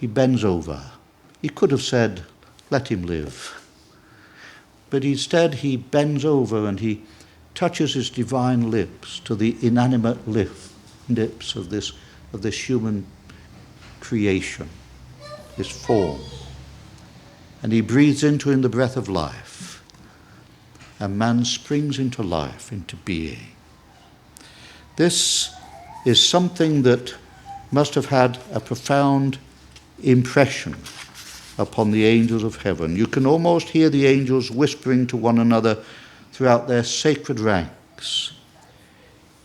he bends over. He could have said, let him live. But instead he bends over and he touches his divine lips to the inanimate lips of this human creation, this form. And he breathes into him the breath of life. And man springs into life, into being. This is something that must have had a profound impression upon the angels of heaven. You can almost hear the angels whispering to one another throughout their sacred ranks.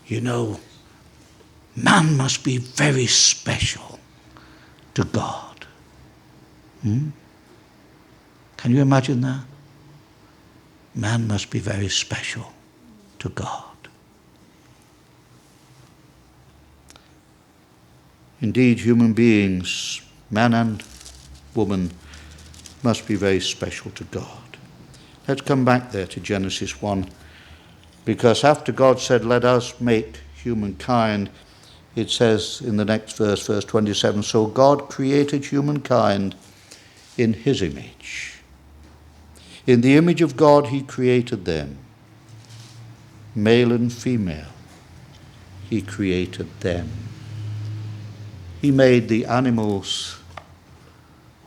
You know, man must be very special to God. Can you imagine that? Man must be very special to God. Indeed, human beings, man and woman, must be very special to God. Let's come back there to Genesis 1, because after God said, let us make humankind, it says in the next verse, verse 27, so God created humankind in his image. In the image of God he created them. Male and female, he created them. He made the animals,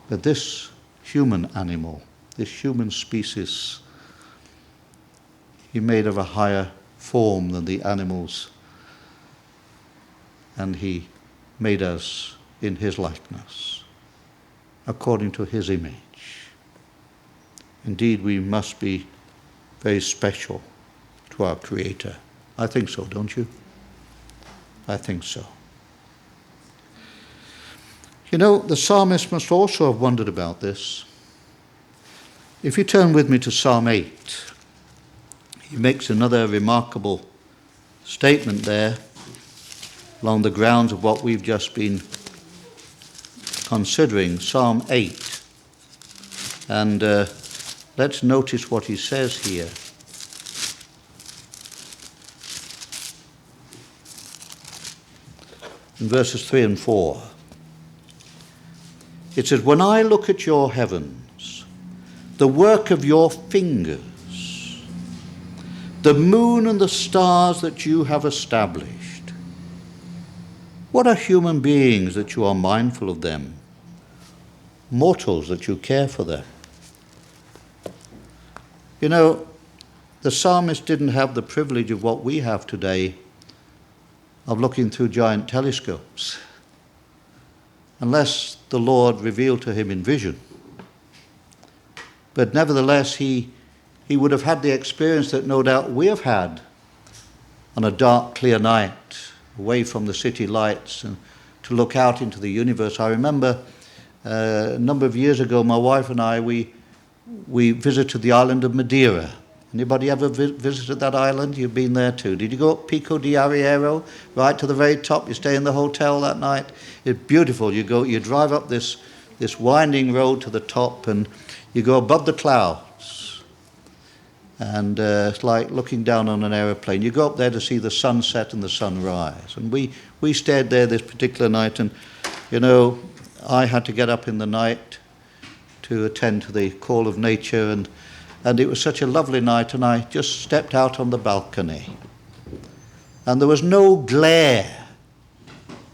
but this human animal, this human species, he made of a higher form than the animals, and he made us in his likeness, according to his image. Indeed, we must be very special to our Creator. I think so, don't you? I think so. You know, the psalmist must also have wondered about this. If you turn with me to Psalm 8, he makes another remarkable statement there along the grounds of what we've just been considering. Psalm 8. And let's notice what he says here. In verses 3 and 4. It says, when I look at your heavens, the work of your fingers, the moon and the stars that you have established, what are human beings that you are mindful of them, mortals that you care for them? You know, the psalmist didn't have the privilege of what we have today of looking through giant telescopes, unless the Lord revealed to him in vision. But nevertheless, he would have had the experience that no doubt we have had on a dark, clear night, away from the city lights, and to look out into the universe. I remember a number of years ago, my wife and I, we visited the island of Madeira. Anybody ever visited that island? You've been there too. Did you go up Pico de Arriero, right to the very top? You stay in the hotel that night. It's beautiful. You drive up this winding road to the top, and you go above the clouds. And it's like looking down on an aeroplane. You go up there to see the sunset and the sunrise. And we stayed there this particular night, and, you know, I had to get up in the night to attend to the call of nature, and it was such a lovely night, and I just stepped out on the balcony. And there was no glare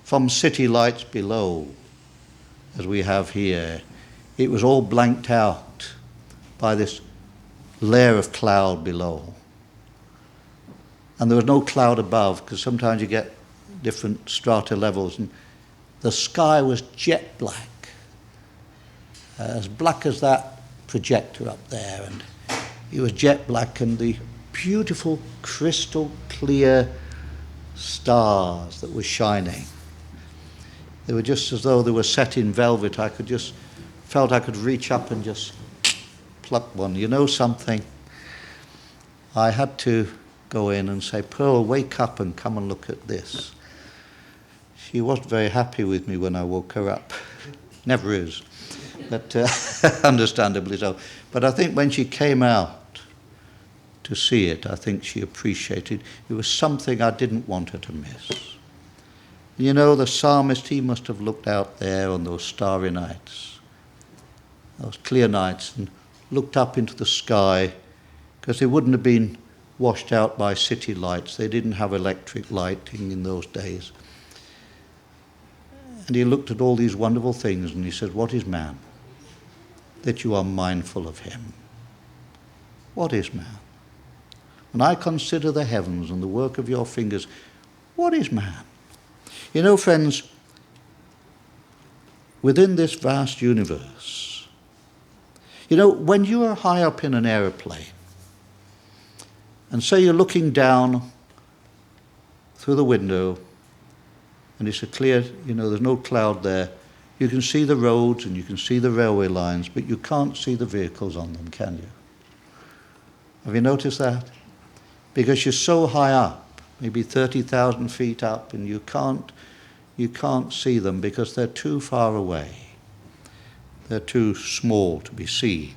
from city lights below, as we have here. It was all blanked out by this layer of cloud below. And there was no cloud above, because sometimes you get different strata levels, and the sky was jet black, as black as that projector up there, and it was jet black, and the beautiful crystal clear stars that were shining. They were just as though they were set in velvet. I felt I could reach up and just pluck one. You know something? I had to go in and say, Pearl, wake up and come and look at this. She wasn't very happy with me when I woke her up. Never is. But understandably so. But I think when she came out to see it, I think she appreciated it. Was something I didn't want her to miss. You know, the psalmist, he must have looked out there on those starry nights, those clear nights, and looked up into the sky, because they wouldn't have been washed out by city lights. They didn't have electric lighting in those days. And he looked at all these wonderful things and he said, "What is man, that you are mindful of him? What is man? When I consider the heavens and the work of your fingers, what is man?" You know, friends, within this vast universe, you know, when you are high up in an aeroplane, and say you're looking down through the window, and it's a clear, you know, there's no cloud there, you can see the roads and you can see the railway lines, but you can't see the vehicles on them, can you? Have you noticed that? Because you're so high up, maybe 30,000 feet up, and you can't see them because they're too far away. They're too small to be seen.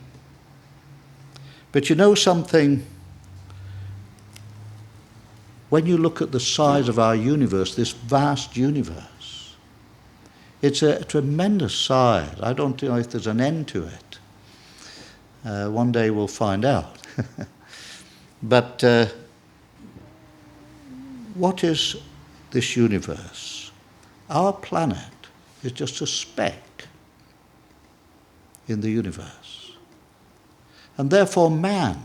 But you know something? When you look at the size of our universe, this vast universe, it's a tremendous size. I don't know if there's an end to it. One day we'll find out. But what is this universe? Our planet is just a speck in the universe. And therefore man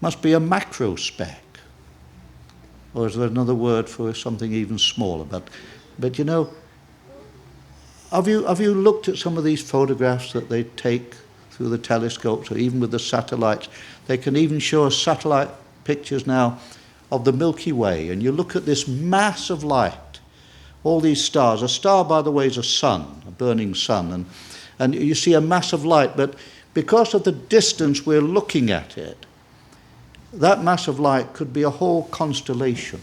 must be a macro speck. Or is there another word for something even smaller? But you know, have you looked at some of these photographs that they take through the telescopes, or even with the satellites? They can even show us satellite pictures now of the Milky Way, and you look at this mass of light, all these stars. A star, by the way, is a sun, a burning sun, and you see a mass of light, but because of the distance we're looking at it, that mass of light could be a whole constellation.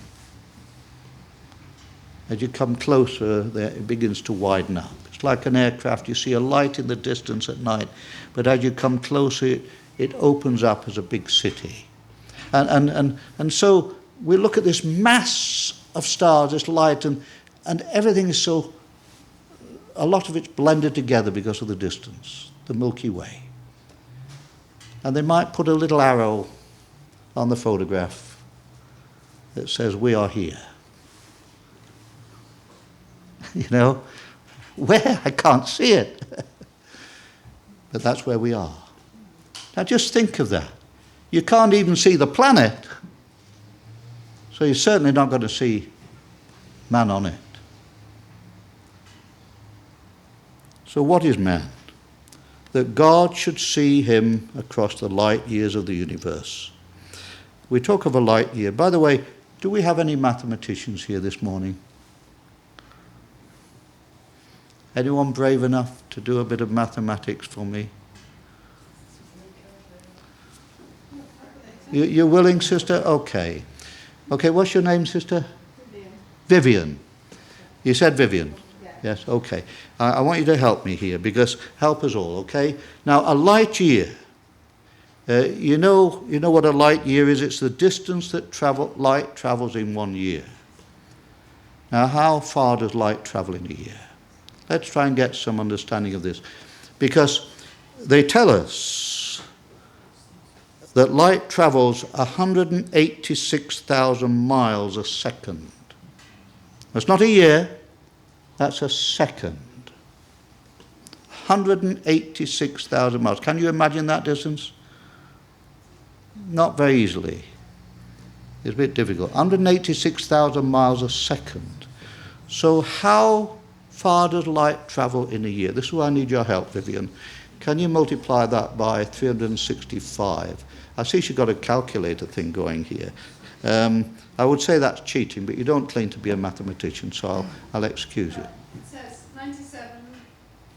As you come closer, it begins to widen up. It's like an aircraft. You see a light in the distance at night, but as you come closer, it opens up as a big city. And so we look at this mass of stars, this light, and everything is so, a lot of it's blended together because of the distance, the Milky Way. And they might put a little arrow on the photograph that says, "We are here." You know, where? I can't see it. But that's where we are. Now just think of that. You can't even see the planet, so you're certainly not going to see man on it. So what is man? That God should see him across the light years of the universe. We talk of a light year. By the way, do we have any mathematicians here this morning? Anyone brave enough to do a bit of mathematics for me? You're willing, sister? Okay. Okay, what's your name, sister? Vivian. You said Vivian? Yes, okay. I want you to help me here, because help us all, okay? Now, a light year. You know what a light year is? It's the distance that light travels in 1 year. Now, how far does light travel in a year? Let's try and get some understanding of this. Because they tell us that light travels 186,000 miles a second. That's not a year, that's a second. 186,000 miles. Can you imagine that distance? Not very easily. It's a bit difficult. 186,000 miles a second. So how far does light travel in a year? This is where I need your help, Vivian. Can you multiply that by 365? I see she's got a calculator thing going here. I would say that's cheating, but you don't claim to be a mathematician, so I'll excuse you. It says 97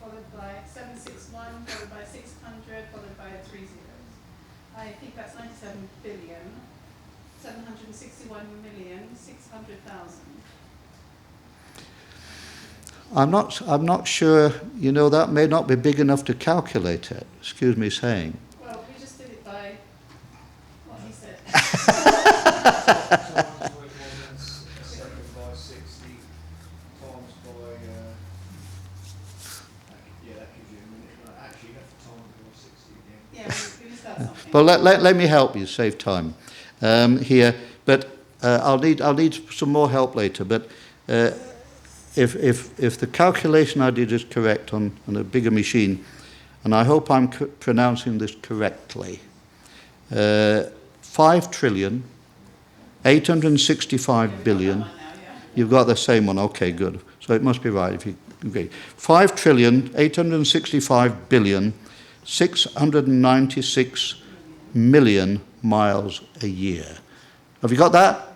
followed by 761 followed by 600 followed by 3 zeros. I think that's 97 billion 761,600,000. I'm not sure, you know, that may not be big enough to calculate it. Excuse me saying. Well, we just did it by what he said. Well, let me help you, save time here. But I'll need some more help later. But if the calculation I did is correct on a bigger machine, and I hope I'm pronouncing this correctly, 5 trillion, 865 billion. You've got the same one. Okay, good. So it must be right if you agree. 5 trillion, 865 billion, 696 million miles a year. Have you got that?